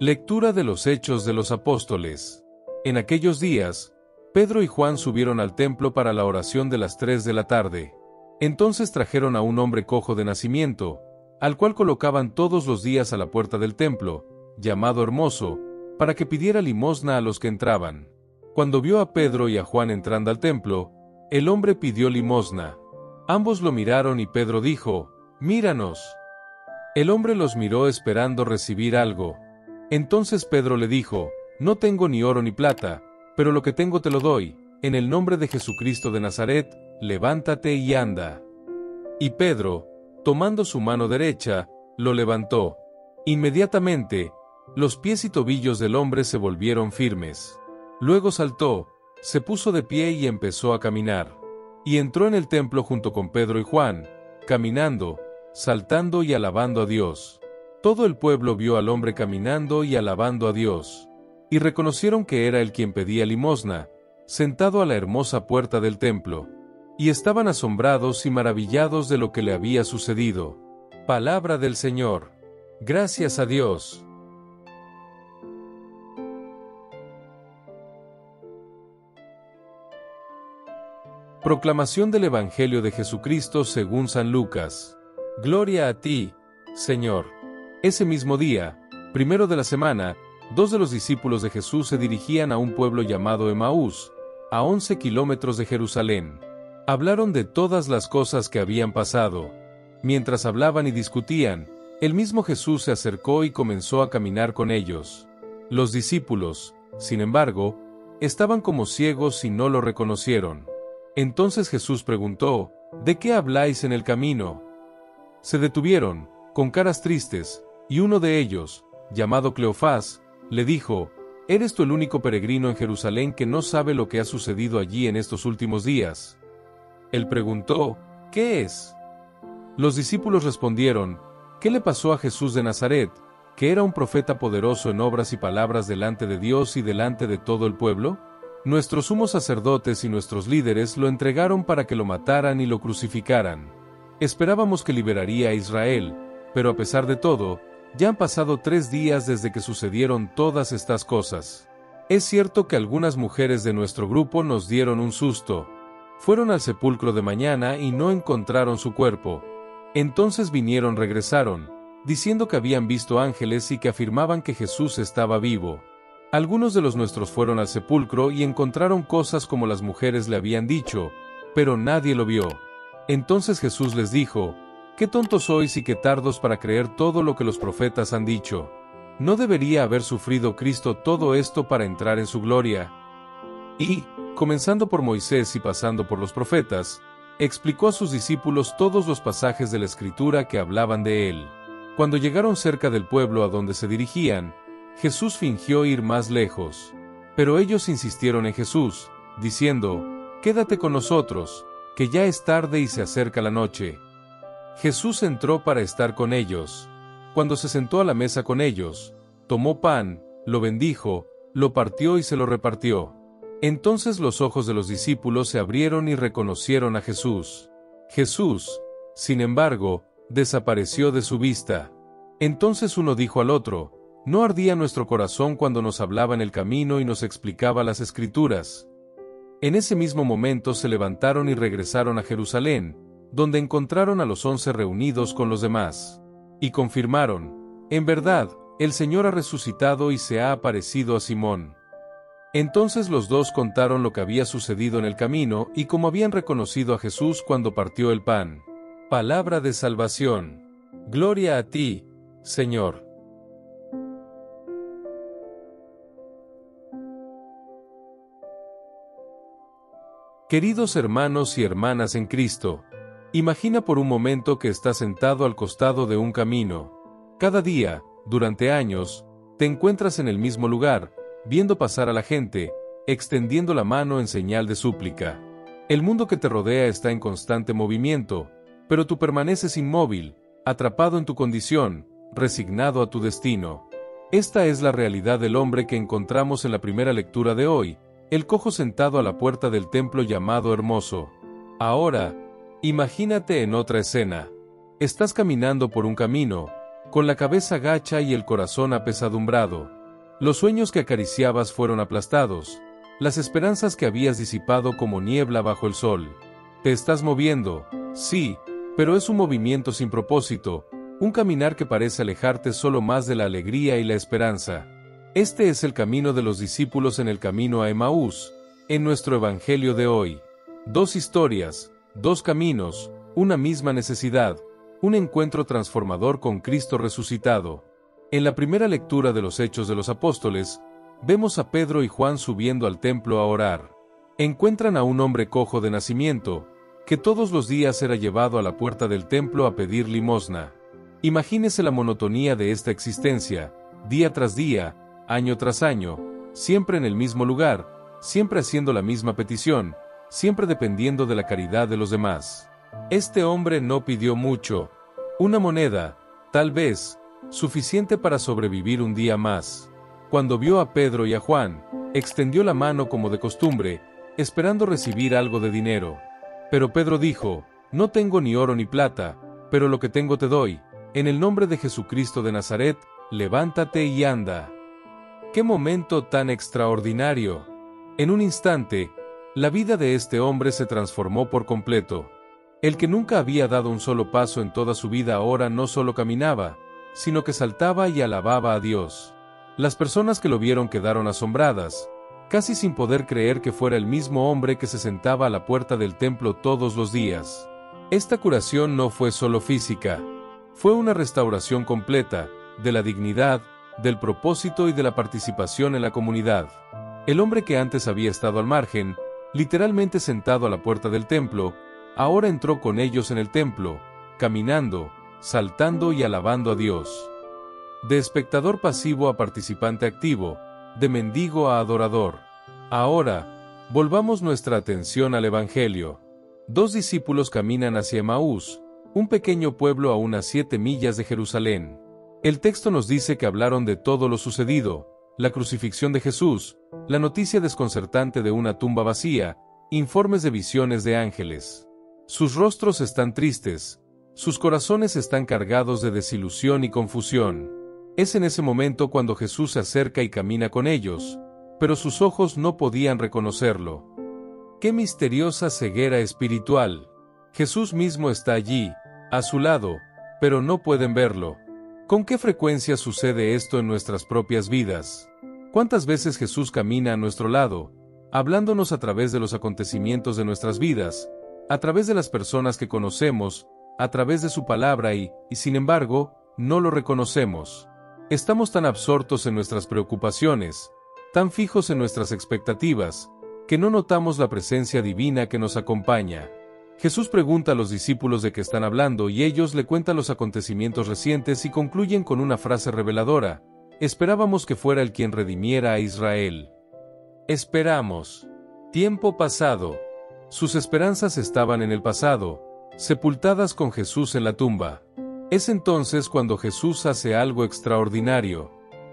Lectura de los Hechos de los Apóstoles. En aquellos días, Pedro y Juan subieron al templo para la oración de las 3 de la tarde. Entonces trajeron a un hombre cojo de nacimiento, al cual colocaban todos los días a la puerta del templo, llamado Hermoso, para que pidiera limosna a los que entraban. Cuando vio a Pedro y a Juan entrando al templo, el hombre pidió limosna. Ambos lo miraron y Pedro dijo: «Míranos». El hombre los miró esperando recibir algo. Entonces Pedro le dijo: «No tengo ni oro ni plata, pero lo que tengo te lo doy. En el nombre de Jesucristo de Nazaret, levántate y anda». Y Pedro, tomando su mano derecha, lo levantó. Inmediatamente, los pies y tobillos del hombre se volvieron firmes. Luego saltó, se puso de pie y empezó a caminar. Y entró en el templo junto con Pedro y Juan, caminando, saltando y alabando a Dios. Todo el pueblo vio al hombre caminando y alabando a Dios, y reconocieron que era él quien pedía limosna, sentado a la hermosa puerta del templo. Y estaban asombrados y maravillados de lo que le había sucedido. Palabra del Señor. Gracias a Dios. Proclamación del Evangelio de Jesucristo según San Lucas. Gloria a ti, Señor. Ese mismo día, primero de la semana, 2 de los discípulos de Jesús se dirigían a un pueblo llamado Emaús, a 11 kilómetros de Jerusalén. Hablaron de todas las cosas que habían pasado. Mientras hablaban y discutían, el mismo Jesús se acercó y comenzó a caminar con ellos. Los discípulos, sin embargo, estaban como ciegos y no lo reconocieron. Entonces Jesús preguntó: «¿De qué habláis en el camino?». Se detuvieron, con caras tristes, y uno de ellos, llamado Cleofás, le dijo: «¿Eres tú el único peregrino en Jerusalén que no sabe lo que ha sucedido allí en estos últimos días?». Él preguntó: «¿Qué es?». Los discípulos respondieron: «¿Qué le pasó a Jesús de Nazaret, que era un profeta poderoso en obras y palabras delante de Dios y delante de todo el pueblo? Nuestros sumos sacerdotes y nuestros líderes lo entregaron para que lo mataran y lo crucificaran. Esperábamos que liberaría a Israel, pero a pesar de todo, ya han pasado 3 días desde que sucedieron todas estas cosas. Es cierto que algunas mujeres de nuestro grupo nos dieron un susto. Fueron al sepulcro de mañana y no encontraron su cuerpo. Entonces regresaron, diciendo que habían visto ángeles y que afirmaban que Jesús estaba vivo. Algunos de los nuestros fueron al sepulcro y encontraron cosas como las mujeres le habían dicho, pero nadie lo vio». Entonces Jesús les dijo: «Qué tontos sois y qué tardos para creer todo lo que los profetas han dicho. ¿No debería haber sufrido Cristo todo esto para entrar en su gloria?». Y, comenzando por Moisés y pasando por los profetas, explicó a sus discípulos todos los pasajes de la Escritura que hablaban de él. Cuando llegaron cerca del pueblo a donde se dirigían, Jesús fingió ir más lejos. Pero ellos insistieron en Jesús, diciendo: «Quédate con nosotros, que ya es tarde y se acerca la noche». Jesús entró para estar con ellos. Cuando se sentó a la mesa con ellos, tomó pan, lo bendijo, lo partió y se lo repartió. Entonces los ojos de los discípulos se abrieron y reconocieron a Jesús. Jesús, sin embargo, desapareció de su vista. Entonces uno dijo al otro: «¿No ardía nuestro corazón cuando nos hablaba en el camino y nos explicaba las Escrituras?». En ese mismo momento se levantaron y regresaron a Jerusalén, donde encontraron a los 11 reunidos con los demás. Y confirmaron: «En verdad, el Señor ha resucitado y se ha aparecido a Simón». Entonces los dos contaron lo que había sucedido en el camino y cómo habían reconocido a Jesús cuando partió el pan. Palabra de salvación. Gloria a ti, Señor. Queridos hermanos y hermanas en Cristo, imagina por un momento que estás sentado al costado de un camino. Cada día, durante años, te encuentras en el mismo lugar, viendo pasar a la gente, extendiendo la mano en señal de súplica. El mundo que te rodea está en constante movimiento, pero tú permaneces inmóvil, atrapado en tu condición, resignado a tu destino. Esta es la realidad del hombre que encontramos en la primera lectura de hoy, el cojo sentado a la puerta del templo llamado Hermoso. Ahora, imagínate en otra escena. Estás caminando por un camino, con la cabeza gacha y el corazón apesadumbrado. Los sueños que acariciabas fueron aplastados, las esperanzas que habías disipado como niebla bajo el sol. Te estás moviendo, sí, pero es un movimiento sin propósito, un caminar que parece alejarte solo más de la alegría y la esperanza. Este es el camino de los discípulos en el camino a Emaús, en nuestro Evangelio de hoy. Dos historias, dos caminos, una misma necesidad, un encuentro transformador con Cristo resucitado. En la primera lectura de los Hechos de los Apóstoles, vemos a Pedro y Juan subiendo al templo a orar. Encuentran a un hombre cojo de nacimiento, que todos los días era llevado a la puerta del templo a pedir limosna. Imagínese la monotonía de esta existencia, día tras día, año tras año, siempre en el mismo lugar, siempre haciendo la misma petición, siempre dependiendo de la caridad de los demás. Este hombre no pidió mucho, una moneda, tal vez, suficiente para sobrevivir un día más. Cuando vio a Pedro y a Juan, extendió la mano como de costumbre, esperando recibir algo de dinero. Pero Pedro dijo, no tengo ni oro ni plata, pero lo que tengo te doy, en el nombre de Jesucristo de Nazaret, levántate y anda. ¡Qué momento tan extraordinario! En un instante, la vida de este hombre se transformó por completo. El que nunca había dado un solo paso en toda su vida ahora no solo caminaba, sino que saltaba y alababa a Dios. Las personas que lo vieron quedaron asombradas, casi sin poder creer que fuera el mismo hombre que se sentaba a la puerta del templo todos los días. Esta curación no fue solo física, fue una restauración completa, de la dignidad, del propósito y de la participación en la comunidad. El hombre que antes había estado al margen, literalmente sentado a la puerta del templo, ahora entró con ellos en el templo, caminando, saltando y alabando a Dios. De espectador pasivo a participante activo, de mendigo a adorador. Ahora, volvamos nuestra atención al Evangelio. Dos discípulos caminan hacia Emaús, un pequeño pueblo a unas 7 millas de Jerusalén. El texto nos dice que hablaron de todo lo sucedido, la crucifixión de Jesús, la noticia desconcertante de una tumba vacía, informes de visiones de ángeles. Sus rostros están tristes, sus corazones están cargados de desilusión y confusión. Es en ese momento cuando Jesús se acerca y camina con ellos, pero sus ojos no podían reconocerlo. ¡Qué misteriosa ceguera espiritual! Jesús mismo está allí, a su lado, pero no pueden verlo. ¿Con qué frecuencia sucede esto en nuestras propias vidas? ¿Cuántas veces Jesús camina a nuestro lado, hablándonos a través de los acontecimientos de nuestras vidas, a través de las personas que conocemos, a través de su palabra y, sin embargo, no lo reconocemos? Estamos tan absortos en nuestras preocupaciones, tan fijos en nuestras expectativas, que no notamos la presencia divina que nos acompaña. Jesús pregunta a los discípulos de qué están hablando y ellos le cuentan los acontecimientos recientes y concluyen con una frase reveladora: esperábamos que fuera el quien redimiera a Israel. Esperamos. Tiempo pasado. Sus esperanzas estaban en el pasado, sepultadas con Jesús en la tumba. Es entonces cuando Jesús hace algo extraordinario.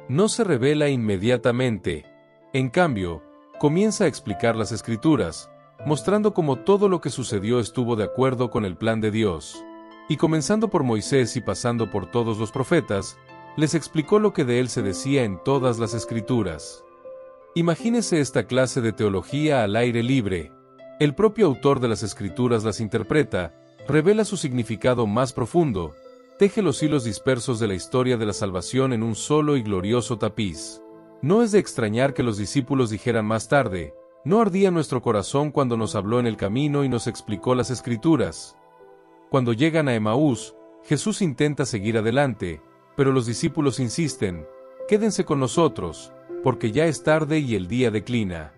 No se revela inmediatamente. En cambio, comienza a explicar las Escrituras, mostrando cómo todo lo que sucedió estuvo de acuerdo con el plan de Dios. Y comenzando por Moisés y pasando por todos los profetas, les explicó lo que de él se decía en todas las Escrituras. Imagínese esta clase de teología al aire libre. El propio autor de las Escrituras las interpreta, revela su significado más profundo, teje los hilos dispersos de la historia de la salvación en un solo y glorioso tapiz. No es de extrañar que los discípulos dijeran más tarde: ¿no ardía nuestro corazón cuando nos habló en el camino y nos explicó las Escrituras? Cuando llegan a Emaús, Jesús intenta seguir adelante, pero los discípulos insisten: quédense con nosotros, porque ya es tarde y el día declina.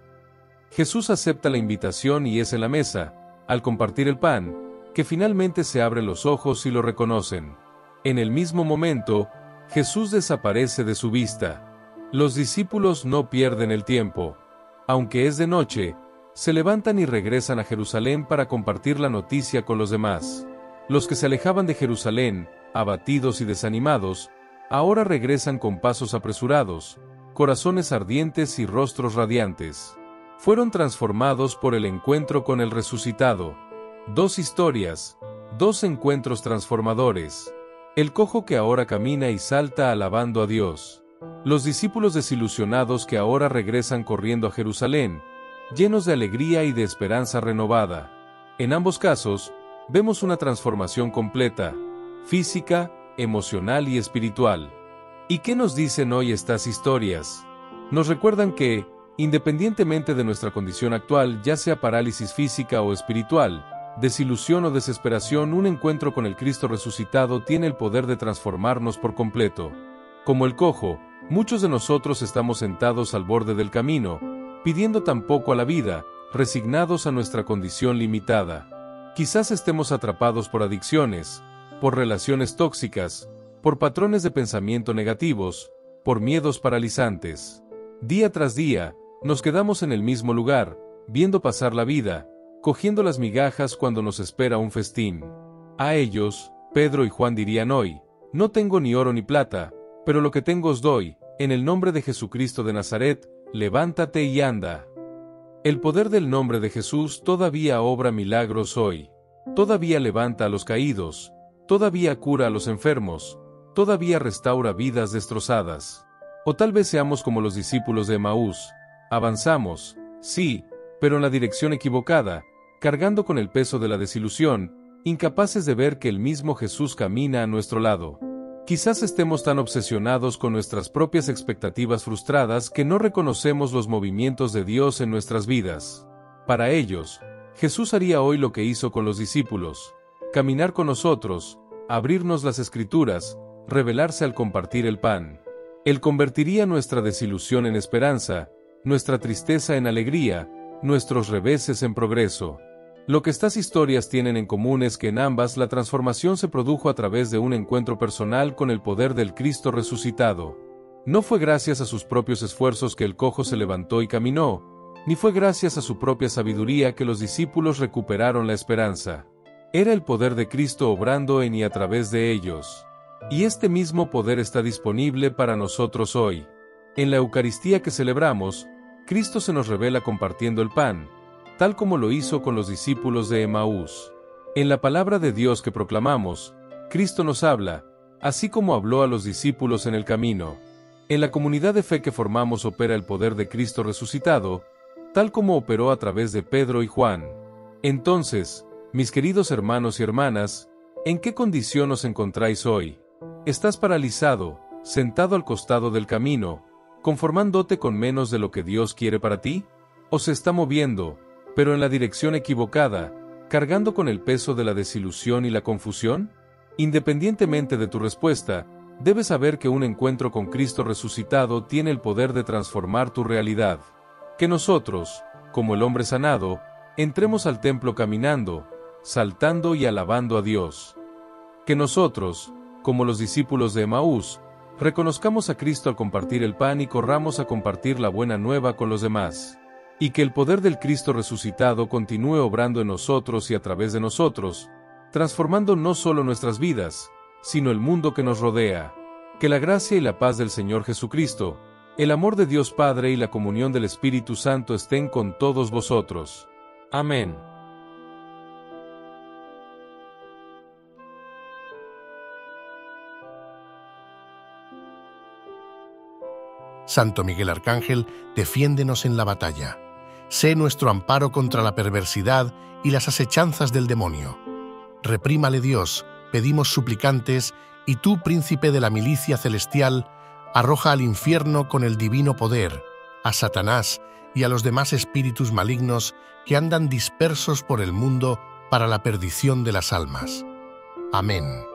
Jesús acepta la invitación y es en la mesa, al compartir el pan, que finalmente se abren los ojos y lo reconocen. En el mismo momento, Jesús desaparece de su vista. Los discípulos no pierden el tiempo. Aunque es de noche, se levantan y regresan a Jerusalén para compartir la noticia con los demás. Los que se alejaban de Jerusalén, abatidos y desanimados, ahora regresan con pasos apresurados, corazones ardientes y rostros radiantes. Fueron transformados por el encuentro con el resucitado. Dos historias, dos encuentros transformadores. El cojo que ahora camina y salta alabando a Dios. Los discípulos desilusionados que ahora regresan corriendo a Jerusalén, llenos de alegría y de esperanza renovada. En ambos casos, vemos una transformación completa, física, emocional y espiritual. ¿Y qué nos dicen hoy estas historias? Nos recuerdan que, independientemente de nuestra condición actual, ya sea parálisis física o espiritual, desilusión o desesperación, un encuentro con el Cristo resucitado tiene el poder de transformarnos por completo. Como el cojo, muchos de nosotros estamos sentados al borde del camino, pidiendo tan poco a la vida, resignados a nuestra condición limitada. Quizás estemos atrapados por adicciones, por relaciones tóxicas, por patrones de pensamiento negativos, por miedos paralizantes. Día tras día, nos quedamos en el mismo lugar, viendo pasar la vida, cogiendo las migajas cuando nos espera un festín. A ellos, Pedro y Juan dirían hoy: no tengo ni oro ni plata, pero lo que tengo os doy, en el nombre de Jesucristo de Nazaret, levántate y anda. El poder del nombre de Jesús todavía obra milagros hoy. Todavía levanta a los caídos, todavía cura a los enfermos, todavía restaura vidas destrozadas. O tal vez seamos como los discípulos de Emaús, avanzamos, sí, pero en la dirección equivocada, cargando con el peso de la desilusión, incapaces de ver que el mismo Jesús camina a nuestro lado. Quizás estemos tan obsesionados con nuestras propias expectativas frustradas que no reconocemos los movimientos de Dios en nuestras vidas. Para ellos, Jesús haría hoy lo que hizo con los discípulos: caminar con nosotros, abrirnos las Escrituras, revelarse al compartir el pan. Él convertiría nuestra desilusión en esperanza, nuestra tristeza en alegría, nuestros reveses en progreso. Lo que estas historias tienen en común es que en ambas la transformación se produjo a través de un encuentro personal con el poder del Cristo resucitado. No fue gracias a sus propios esfuerzos que el cojo se levantó y caminó, ni fue gracias a su propia sabiduría que los discípulos recuperaron la esperanza. Era el poder de Cristo obrando en y a través de ellos. Y este mismo poder está disponible para nosotros hoy. En la Eucaristía que celebramos, Cristo se nos revela compartiendo el pan, tal como lo hizo con los discípulos de Emaús. En la palabra de Dios que proclamamos, Cristo nos habla, así como habló a los discípulos en el camino. En la comunidad de fe que formamos opera el poder de Cristo resucitado, tal como operó a través de Pedro y Juan. Entonces, mis queridos hermanos y hermanas, ¿en qué condición os encontráis hoy? ¿Estás paralizado, sentado al costado del camino, conformándote con menos de lo que Dios quiere para ti? ¿O se está moviendo, pero en la dirección equivocada, cargando con el peso de la desilusión y la confusión? Independientemente de tu respuesta, debes saber que un encuentro con Cristo resucitado tiene el poder de transformar tu realidad. Que nosotros, como el hombre sanado, entremos al templo caminando, saltando y alabando a Dios. Que nosotros, como los discípulos de Emaús, reconozcamos a Cristo al compartir el pan y corramos a compartir la buena nueva con los demás. Y que el poder del Cristo resucitado continúe obrando en nosotros y a través de nosotros, transformando no solo nuestras vidas, sino el mundo que nos rodea. Que la gracia y la paz del Señor Jesucristo, el amor de Dios Padre y la comunión del Espíritu Santo estén con todos vosotros. Amén. Santo Miguel Arcángel, defiéndenos en la batalla. Sé nuestro amparo contra la perversidad y las asechanzas del demonio. Reprímale Dios, pedimos suplicantes, y tú, príncipe de la milicia celestial, arroja al infierno con el divino poder a Satanás y a los demás espíritus malignos que andan dispersos por el mundo para la perdición de las almas. Amén.